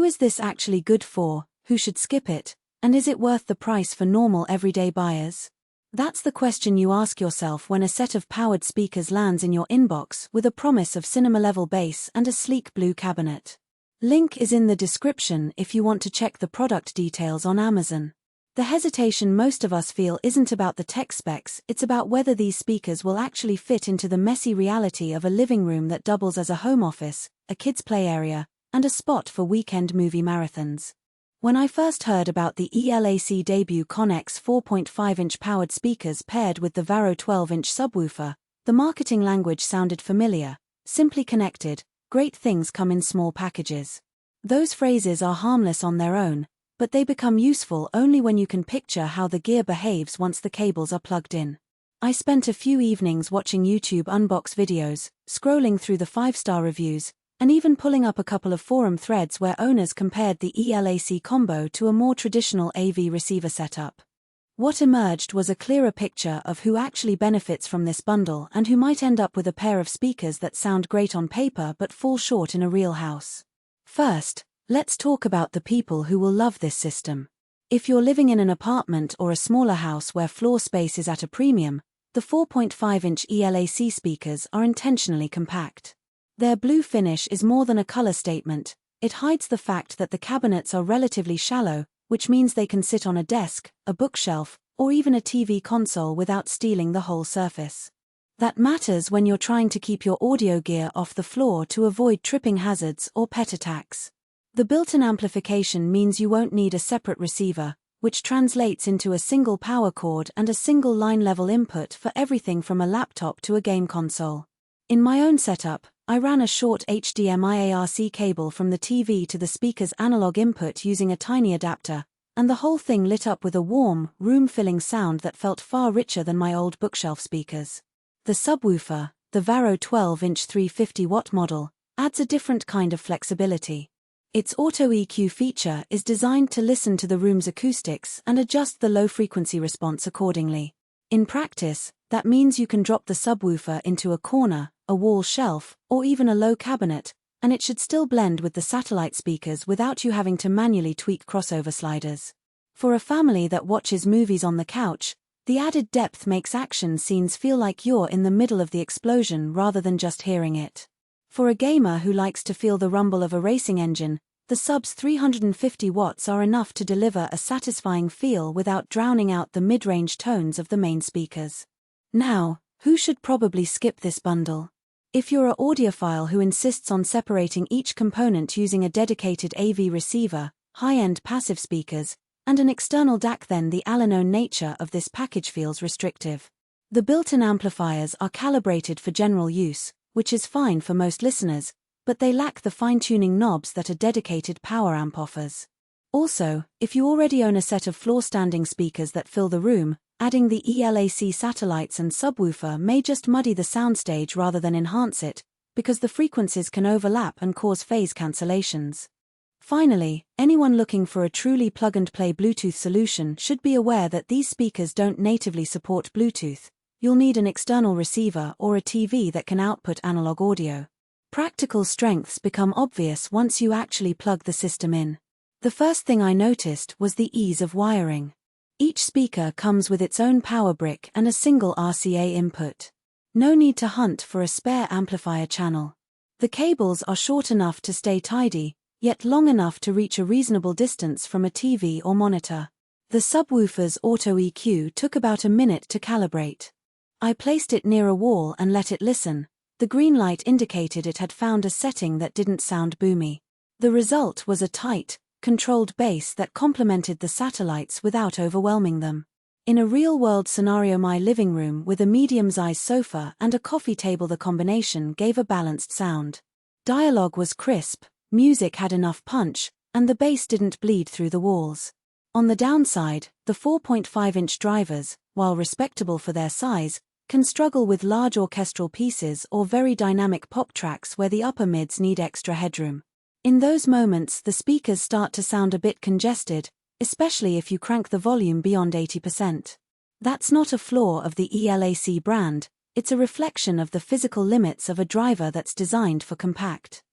Who is this actually good for, who should skip it, and is it worth the price for normal everyday buyers? That's the question you ask yourself when a set of powered speakers lands in your inbox with a promise of cinema-level bass and a sleek blue cabinet. Link is in the description if you want to check the product details on Amazon. The hesitation most of us feel isn't about the tech specs, it's about whether these speakers will actually fit into the messy reality of a living room that doubles as a home office, a kids' play area, and a spot for weekend movie marathons. When I first heard about the ELAC debut ConneX 4.5-inch powered speakers paired with the Varro 12-inch subwoofer, the marketing language sounded familiar: simply connected, great things come in small packages. Those phrases are harmless on their own, but they become useful only when you can picture how the gear behaves once the cables are plugged in. I spent a few evenings watching YouTube unbox videos, scrolling through the 5-star reviews, and even pulling up a couple of forum threads where owners compared the ELAC combo to a more traditional AV receiver setup. What emerged was a clearer picture of who actually benefits from this bundle and who might end up with a pair of speakers that sound great on paper but fall short in a real house. First, let's talk about the people who will love this system. If you're living in an apartment or a smaller house where floor space is at a premium, the 4.5-inch ELAC speakers are intentionally compact. Their blue finish is more than a color statement, it hides the fact that the cabinets are relatively shallow, which means they can sit on a desk, a bookshelf, or even a TV console without stealing the whole surface. That matters when you're trying to keep your audio gear off the floor to avoid tripping hazards or pet attacks. The built-in amplification means you won't need a separate receiver, which translates into a single power cord and a single line-level input for everything from a laptop to a game console. In my own setup, I ran a short HDMI ARC cable from the TV to the speaker's analog input using a tiny adapter, and the whole thing lit up with a warm, room-filling sound that felt far richer than my old bookshelf speakers. The subwoofer, the Varro 12-inch 350-watt model, adds a different kind of flexibility. Its auto EQ feature is designed to listen to the room's acoustics and adjust the low-frequency response accordingly. In practice, that means you can drop the subwoofer into a corner, a wall shelf, or even a low cabinet, and it should still blend with the satellite speakers without you having to manually tweak crossover sliders. For a family that watches movies on the couch, the added depth makes action scenes feel like you're in the middle of the explosion rather than just hearing it. For a gamer who likes to feel the rumble of a racing engine, the sub's 350 watts are enough to deliver a satisfying feel without drowning out the mid-range tones of the main speakers. Now, who should probably skip this bundle? If you're an audiophile who insists on separating each component using a dedicated AV receiver, high-end passive speakers, and an external DAC, then the all-in-one nature of this package feels restrictive. The built-in amplifiers are calibrated for general use, which is fine for most listeners, but they lack the fine-tuning knobs that a dedicated power amp offers. Also, if you already own a set of floor-standing speakers that fill the room, adding the ELAC satellites and subwoofer may just muddy the soundstage rather than enhance it, because the frequencies can overlap and cause phase cancellations. Finally, anyone looking for a truly plug-and-play Bluetooth solution should be aware that these speakers don't natively support Bluetooth. You'll need an external receiver or a TV that can output analog audio. Practical strengths become obvious once you actually plug the system in. The first thing I noticed was the ease of wiring. Each speaker comes with its own power brick and a single RCA input. No need to hunt for a spare amplifier channel. The cables are short enough to stay tidy, yet long enough to reach a reasonable distance from a TV or monitor. The subwoofer's auto EQ took about a minute to calibrate. I placed it near a wall and let it listen. The green light indicated it had found a setting that didn't sound boomy. The result was a tight, controlled bass that complemented the satellites without overwhelming them. In a real-world scenario, my living room with a medium-sized sofa and a coffee table, the combination gave a balanced sound. Dialogue was crisp, music had enough punch, and the bass didn't bleed through the walls. On the downside, the 4.5-inch drivers, while respectable for their size, can struggle with large orchestral pieces or very dynamic pop tracks where the upper mids need extra headroom. In those moments, the speakers start to sound a bit congested, especially if you crank the volume beyond 80%. That's not a flaw of the ELAC brand, it's a reflection of the physical limits of a driver that's designed for compact